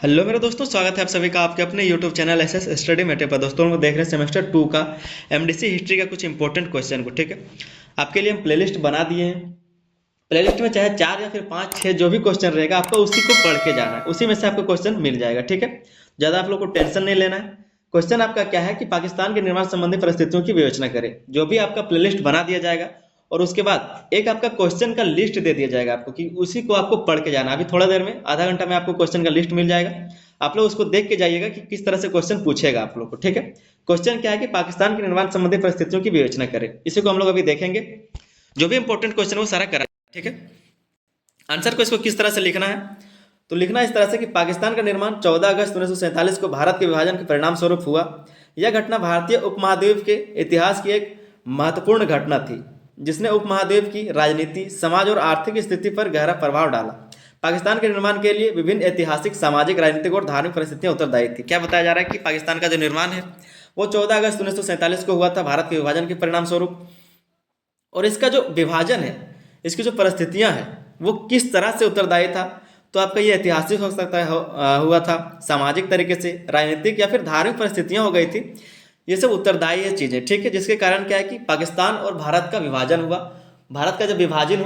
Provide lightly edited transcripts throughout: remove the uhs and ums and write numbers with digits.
Hello मेरे दोस्तों, स्वागत है आप सभी का आपके अपने यूट्यूब चैनल एसएस स्टडी मेटे पर। दोस्तों हम देख रहे हैं सेमेस्टर 2 का एमडीसी हिस्ट्री का कुछ इंपॉर्टेंट क्वेश्चन को। ठीक है, आपके लिए हम प्लेलिस्ट बना दिए हैं। प्लेलिस्ट में चाहे 4 या फिर 5 6 जो भी क्वेश्चन रहेगा, आपको उसी को पढ़ के जाना है, उसी में से आपको क्वेश्चन मिल जाएगा। ठीक है, ज़्यादा आप लोग को टेंशन नहीं लेना है। क्वेश्चन आपका क्या है कि पाकिस्तान के निर्माण संबंधी परिस्थितियों की विवेचना करें, जो भी आपका प्लेलिस्ट बना दिया जाएगा। और उसके बाद एक आपका क्वेश्चन का लिस्ट दे दिया जाएगा आपको कि उसी को आपको पढ़ के जाना है। अभी थोड़ा देर में, आधा घंटा में आपको क्वेश्चन का लिस्ट मिल जाएगा। आप लोग उसको देख के जाइएगा कि किस तरह से क्वेश्चन पूछेगा आप लोग को। ठीक है, क्वेश्चन क्या है कि पाकिस्तान के निर्माण संबंधी परिस्थितियों की विवेचना करें, इसी को हम लोग अभी देखेंगे। जो भी इंपॉर्टेंट क्वेश्चन है वो सारा करा। ठीक है, आंसर को इसको किस तरह से लिखना है, तो लिखना इस तरह से कि पाकिस्तान का निर्माण 14 अगस्त 1947 को भारत के विभाजन के परिणाम स्वरूप हुआ। यह घटना भारतीय उपमहाद्वीप के इतिहास की एक महत्वपूर्ण घटना थी, जिसने उपमहाद्वीप की राजनीति, समाज और आर्थिक स्थिति पर गहरा प्रभाव डाला। पाकिस्तान के निर्माण के लिए विभिन्न ऐतिहासिक, सामाजिक, राजनीतिक और धार्मिक परिस्थितियां उत्तरदायी थी। क्या बताया जा रहा है कि पाकिस्तान का जो निर्माण है वो 14 अगस्त 1947 को हुआ था भारत के विभाजन के परिणाम स्वरूप। और इसका जो विभाजन है, इसकी जो परिस्थितियां हैं वो किस तरह से उत्तरदायी था, तो आपका ये ऐतिहासिक हो सकता है, हुआ था, सामाजिक तरीके से, राजनीतिक या फिर धार्मिक परिस्थितियां हो गई थी। ये सब उत्तरदायी है चीज़ें। ठीक है, जिसके कारण क्या है कि पाकिस्तान और भारत का विभाजन हुआ। भारत का जब विभाजन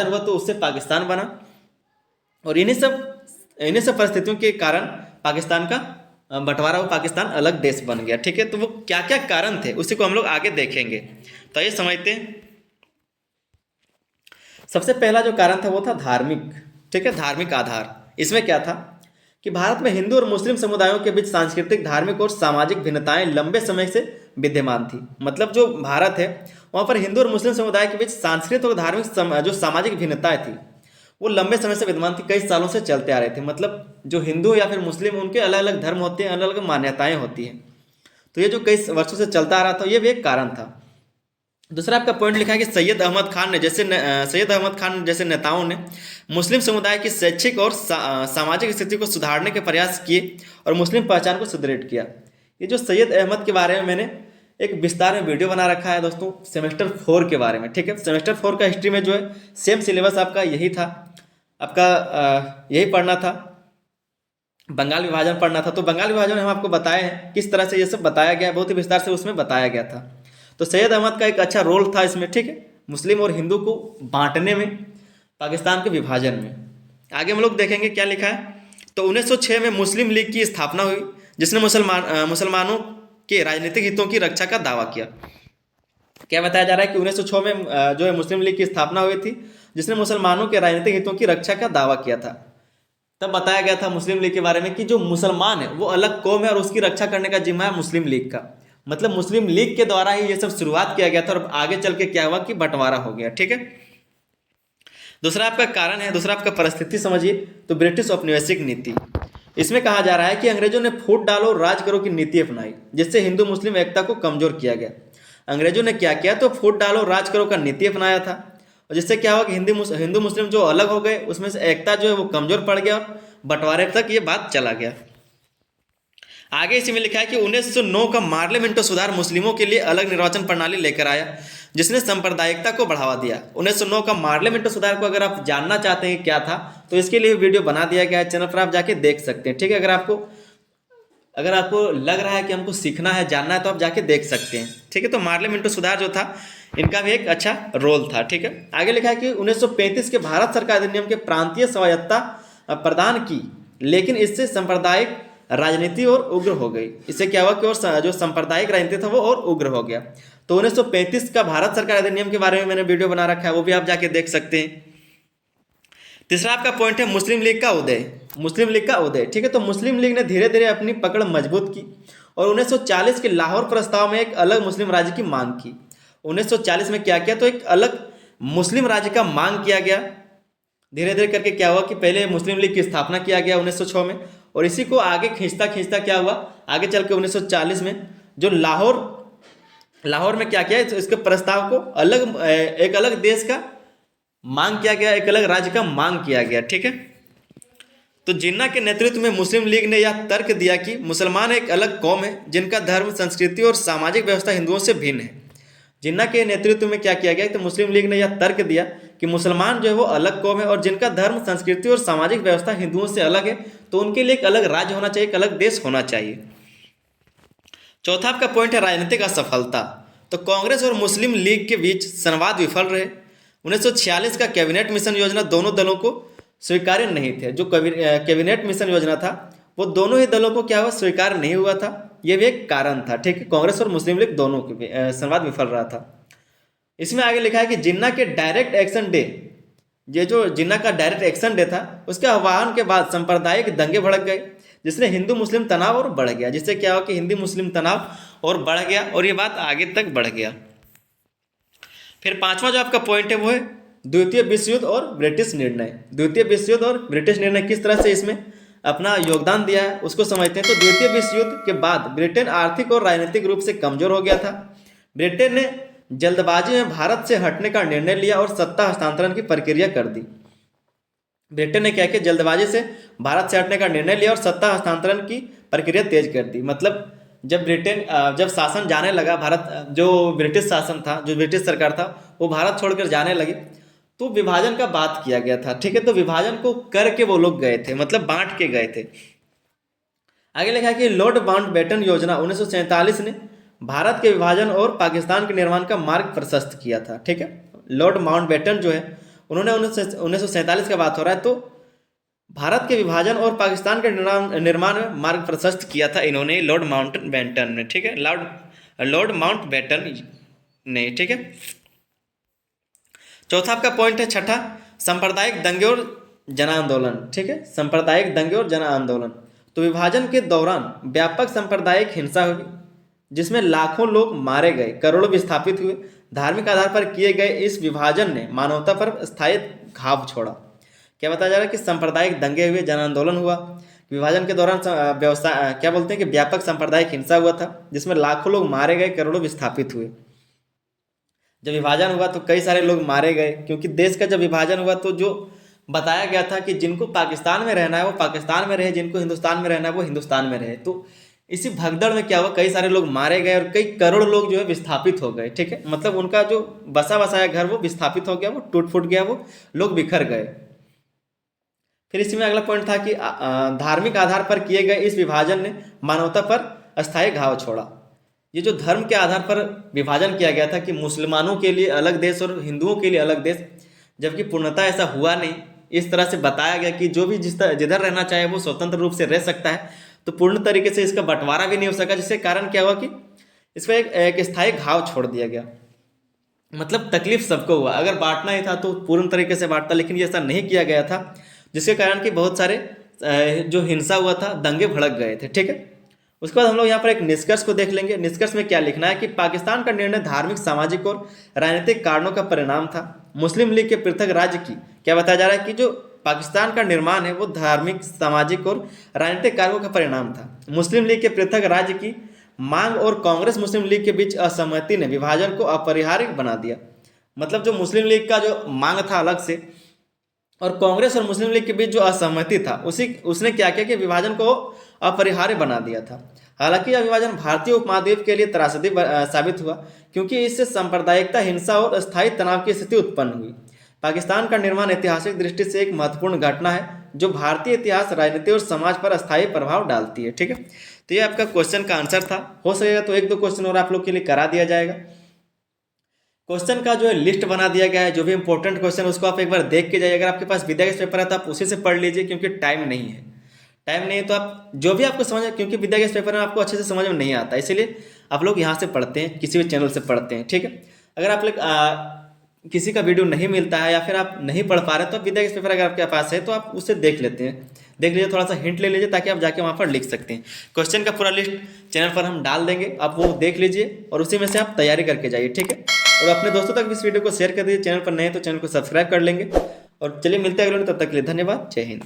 हुआ तो उससे पाकिस्तान बना। और इन्हीं सब परिस्थितियों के कारण पाकिस्तान का बंटवारा हुआ, पाकिस्तान अलग देश बन गया। ठीक है, तो वो क्या क्या कारण थे उसी को हम लोग आगे देखेंगे। तो ये समझते हैं। सबसे पहला जो कारण था वो था धार्मिक। ठीक है, धार्मिक आधार। इसमें क्या था कि भारत में हिंदू और मुस्लिम समुदायों के बीच सांस्कृतिक, धार्मिक और सामाजिक भिन्नताएं लंबे समय से विद्यमान थी। मतलब जो भारत है वहाँ पर हिंदू और मुस्लिम समुदाय के बीच सांस्कृतिक और धार्मिक जो सामाजिक भिन्नताएं थी वो लंबे समय से विद्यमान थी, कई सालों से चलते आ रहे थे। मतलब जो हिंदू या फिर मुस्लिम, उनके अलग अलग धर्म होते हैं, अलग अलग मान्यताएं होती हैं। तो ये जो कई वर्षों से चलता आ रहा था, ये भी एक कारण था। दूसरा आपका पॉइंट लिखा है कि सैयद अहमद खान जैसे नेताओं ने मुस्लिम समुदाय की शैक्षिक और सामाजिक स्थिति को सुधारने के प्रयास किए और मुस्लिम पहचान को सुदृढ़ किया। ये जो सैयद अहमद के बारे में मैंने एक विस्तार में वीडियो बना रखा है दोस्तों, सेमेस्टर 4 के बारे में। ठीक है, सेमेस्टर 4 का हिस्ट्री में जो है सेम सिलेबस आपका यही था, आपका यही पढ़ना था, बंगाल विभाजन पढ़ना था। तो बंगाल विभाजन हम आपको बताए हैं किस तरह से ये सब बताया गया है, बहुत ही विस्तार से उसमें बताया गया था। तो सैयद अहमद का एक अच्छा रोल था इसमें। ठीक है, मुस्लिम और हिंदू को बांटने में, पाकिस्तान के विभाजन में। आगे हम लोग देखेंगे क्या लिखा है। तो 1906 में मुस्लिम लीग की स्थापना हुई, जिसने मुसलमानों के राजनीतिक हितों की रक्षा का दावा किया। क्या बताया जा रहा है कि 1906 में जो है मुस्लिम लीग की स्थापना हुई थी, जिसने मुसलमानों के राजनीतिक हितों की रक्षा का दावा किया था। तब बताया गया था मुस्लिम लीग के बारे में कि जो मुसलमान है वो अलग कौम है और उसकी रक्षा करने का जिम्मा है मुस्लिम लीग का। मतलब मुस्लिम लीग के द्वारा ही ये सब शुरुआत किया गया था और आगे चल के क्या हुआ कि बंटवारा हो गया। ठीक है, दूसरा आपका कारण है, दूसरा आपका परिस्थिति समझिए। तो ब्रिटिश औपनिवेशिक नीति, इसमें कहा जा रहा है कि अंग्रेजों ने फूट डालो राज करो की नीति अपनाई, जिससे हिंदू मुस्लिम एकता को कमजोर किया गया। अंग्रेजों ने क्या किया, तो फूट डालो राज करो का नीति अपनाया था, और जिससे क्या हुआ कि हिंदू मुस्लिम जो अलग हो गए, उसमें से एकता जो है वो कमजोर पड़ गया और बंटवारे तक ये बात चला गया। आगे इसी में लिखा है कि 1909 का मार्लियामेंटो सुधार मुस्लिमों के लिए अलग निर्वाचन प्रणाली लेकर आया, जिसने सांप्रदायिकता को बढ़ावा दिया। 1909 का मार्लियामेंटो सुधार को अगर आप जानना चाहते हैं क्या था, तो इसके लिए वीडियो बना दिया गया है चैनल पर, आप जाके देख सकते हैं। ठीक है, अगर आपको लग रहा है कि हमको सीखना है, जानना है, तो आप जाके देख सकते हैं। ठीक है, तो मार्लियामेंटो सुधार जो था इनका भी एक अच्छा रोल था। ठीक है, आगे लिखा है कि 1935 के भारत सरकार अधिनियम के प्रांतीय स्वायत्तता प्रदान की, लेकिन इससे सांप्रदायिक राजनीति और उग्र हो गई। इससे क्या हुआ कि और जो सांप्रदायिक राजनीति था वो और उग्र हो गया। तो 1935 का भारत सरकार अधिनियम के बारे में मैंने वीडियो बना रखा है, वो भी आप जाके देख सकते हैं। तीसरा आपका पॉइंट है मुस्लिम लीग का उदय। मुस्लिम लीग का उदय, ठीक है, तो मुस्लिम लीग ने धीरे धीरे अपनी पकड़ मजबूत की और 1940 के लाहौर प्रस्ताव में एक अलग मुस्लिम राज्य की मांग की। 1940 में क्या किया, तो एक अलग मुस्लिम राज्य का मांग किया गया। धीरे धीरे करके क्या हुआ कि पहले मुस्लिम लीग की स्थापना किया गया 1906 में, और इसी को आगे खींचता खींचता क्या हुआ, आगे चल के 1940 में जो लाहौर में क्या किया, तो इसके प्रस्ताव को एक अलग देश का मांग किया गया, एक अलग राज्य का मांग किया गया। ठीक है, तो जिन्ना के नेतृत्व में मुस्लिम लीग ने यह तर्क दिया कि मुसलमान एक अलग कौम है जिनका धर्म, संस्कृति और सामाजिक व्यवस्था हिंदुओं से भिन्न है। जिन्ना के नेतृत्व में क्या किया गया, तो मुस्लिम लीग ने यह तर्क दिया कि मुसलमान जो है वो अलग कौम है और जिनका धर्म, संस्कृति और सामाजिक व्यवस्था हिंदुओं से अलग है, तो उनके लिए एक अलग राज्य होना चाहिए, एक अलग देश होना चाहिए। चौथा आपका पॉइंट है राजनीतिक असफलता। तो कांग्रेस और मुस्लिम लीग के बीच संवाद विफल रहे। 1946 का कैबिनेट मिशन योजना दोनों दलों को स्वीकार्य नहीं थे। जो कैबिनेट मिशन योजना था वो दोनों ही दलों को क्या हुआ, स्वीकार नहीं हुआ था। ये भी एक कारण था, ठीक है। कांग्रेस और मुस्लिम लीग दोनों के संवाद विफल रहा था। इसमें आगे लिखा है कि जिन्ना के डायरेक्ट एक्शन डे, ये जो जिन्ना का डायरेक्ट एक्शन डे था, उसके आह्वान के बाद सांप्रदायिक दंगे भड़क गए, जिसने हिंदू मुस्लिम तनाव और बढ़ गया। जिससे क्या हुआ कि हिंदू मुस्लिम तनाव और बढ़ गया और ये बात आगे तक बढ़ गया। फिर पांचवा जो आपका पॉइंट है वो है द्वितीय विश्व युद्ध और ब्रिटिश निर्णय। द्वितीय विश्व युद्ध और ब्रिटिश निर्णय किस तरह से इसमें अपना योगदान दिया है उसको समझते हैं। तो द्वितीय विश्व युद्ध के बाद ब्रिटेन आर्थिक और राजनीतिक रूप से कमजोर हो गया था। ब्रिटेन ने जल्दबाजी में भारत से हटने का निर्णय लिया और सत्ता हस्तांतरण की प्रक्रिया कर दी। ब्रिटेन ने क्या किया, जल्दबाजी से भारत से हटने का निर्णय लिया और सत्ता हस्तांतरण की प्रक्रिया तेज कर दी। मतलब जब शासन जाने लगा, भारत जो ब्रिटिश शासन था, जो ब्रिटिश सरकार था, वो भारत छोड़कर जाने लगी, तो विभाजन का बात किया गया था, ठीक है। तो विभाजन को करके वो लोग गए थे, मतलब बांट के गए थे। आगे लिखा है कि लॉर्ड माउंटबेटन योजना 1947 ने भारत के विभाजन और पाकिस्तान के निर्माण का मार्ग प्रशस्त किया था, ठीक है। लॉर्ड माउंटबेटन जो है उन्होंने 1947 का बात हो रहा है, तो भारत के विभाजन और पाकिस्तान के निर्माण में मार्ग प्रशस्त किया था इन्होंने, लॉर्ड माउंटबेटन ने, ठीक है। लॉर्ड माउंटबेटन ने, ठीक है। चौथा आपका पॉइंट है छठा, सांप्रदायिक दंगे और जन आंदोलन, ठीक है। सांप्रदायिक दंगे और जन आंदोलन। तो विभाजन के दौरान व्यापक सांप्रदायिक हिंसा हुई, जिसमें लाखों लोग मारे गए, करोड़ों विस्थापित हुए। धार्मिक आधार पर किए गए इस विभाजन ने मानवता पर स्थायी घाव छोड़ा। क्या बताया जा रहा है कि सांप्रदायिक दंगे हुए, जन आंदोलन हुआ, विभाजन के दौरान व्यवस्था क्या बोलते हैं कि व्यापक सांप्रदायिक हिंसा हुआ था, जिसमें लाखों लोग मारे गए, करोड़ों विस्थापित हुए। जब विभाजन हुआ तो कई सारे लोग मारे गए, क्योंकि देश का जब विभाजन हुआ तो जो बताया गया था कि जिनको पाकिस्तान में रहना है वो पाकिस्तान में रहे, जिनको हिंदुस्तान में रहना है वो हिंदुस्तान में रहे। तो इसी भगदड़ में क्या हुआ, कई सारे लोग मारे गए और कई करोड़ लोग जो है विस्थापित हो गए, ठीक है। मतलब उनका जो बसा बसाया घर वो विस्थापित हो गया, वो टूट फूट गया, वो लोग बिखर गए। फिर इसी में अगला पॉइंट था कि धार्मिक आधार पर किए गए इस विभाजन ने मानवता पर अस्थायी घाव छोड़ा। ये जो धर्म के आधार पर विभाजन किया गया था कि मुसलमानों के लिए अलग देश और हिंदुओं के लिए अलग देश, जबकि पूर्णतः ऐसा हुआ नहीं। इस तरह से बताया गया कि जो भी जिधर रहना चाहे वो स्वतंत्र रूप से रह सकता है, तो पूर्ण तरीके से इसका बंटवारा भी नहीं हो सका, जिसके कारण क्या हुआ कि इसमें एक स्थायी घाव छोड़ दिया गया। मतलब तकलीफ सबको हुआ। अगर बांटना ही था तो पूर्ण तरीके से बांटता, लेकिन ये ऐसा नहीं किया गया था, जिसके कारण कि बहुत सारे जो हिंसा हुआ था, दंगे भड़क गए थे, ठीक है। उसके बाद हम लोग यहाँ पर एक निष्कर्ष को देख लेंगे। निष्कर्ष में क्या लिखना है कि पाकिस्तान का निर्णय धार्मिक, सामाजिक और राजनीतिक कारणों का परिणाम था। मुस्लिम लीग के पृथक राज्य की क्या बताया जा रहा है कि जो पाकिस्तान का निर्माण है वो धार्मिक, सामाजिक और राजनीतिक कारणों का परिणाम था। मुस्लिम लीग के पृथक राज्य की मांग और कांग्रेस मुस्लिम लीग के बीच असहमति ने विभाजन को अपरिहार्य बना दिया। मतलब जो मुस्लिम लीग का जो मांग था अलग से, और कांग्रेस और मुस्लिम लीग के बीच जो असहमति था उसने क्या किया कि विभाजन को अपरिहार्य बना दिया था। हालांकि यह विभाजन भारतीय उपमहाद्वीप के लिए त्रासदी साबित हुआ, क्योंकि इससे सांप्रदायिकता, हिंसा और अस्थायी तनाव की स्थिति उत्पन्न हुई। पाकिस्तान का निर्माण ऐतिहासिक दृष्टि से एक महत्वपूर्ण घटना है जो भारतीय इतिहास, राजनीति और समाज पर अस्थायी प्रभाव डालती है, ठीक है। तो ये आपका क्वेश्चन का आंसर था। हो सकेगा तो एक दो क्वेश्चन और आप लोग के लिए करा दिया जाएगा। क्वेश्चन का जो है लिस्ट बना दिया गया है, जो भी इंपॉर्टेंट क्वेश्चन उसको आप एक बार देख के जाइए। अगर आपके पास विद्या गैस पेपर है तो आप उसी से पढ़ लीजिए, क्योंकि टाइम नहीं है तो आप जो भी आपको समझ, क्योंकि विद्या गैस पेपर में आपको अच्छे से समझ में नहीं आता, इसीलिए आप लोग यहाँ से पढ़ते हैं, किसी भी चैनल से पढ़ते हैं, ठीक है। अगर आप लोग किसी का वीडियो नहीं मिलता है या फिर आप नहीं पढ़ पा रहे तो विद्या गैस पेपर अगर आपके पास है तो आप उससे देख लीजिए, थोड़ा सा हिंट ले लीजिए, ताकि आप जाके वहाँ पर लिख सकते हैं। क्वेश्चन का पूरा लिस्ट चैनल पर हम डाल देंगे, आप वो देख लीजिए और उसी में से आप तैयारी करके जाइए, ठीक है। और अपने दोस्तों तक इस वीडियो को शेयर कर दीजिए। चैनल पर नए हैं तो चैनल को सब्सक्राइब कर लेंगे। और चलिए मिलते हैं अगले, तब तक के लिए धन्यवाद। जय हिंद।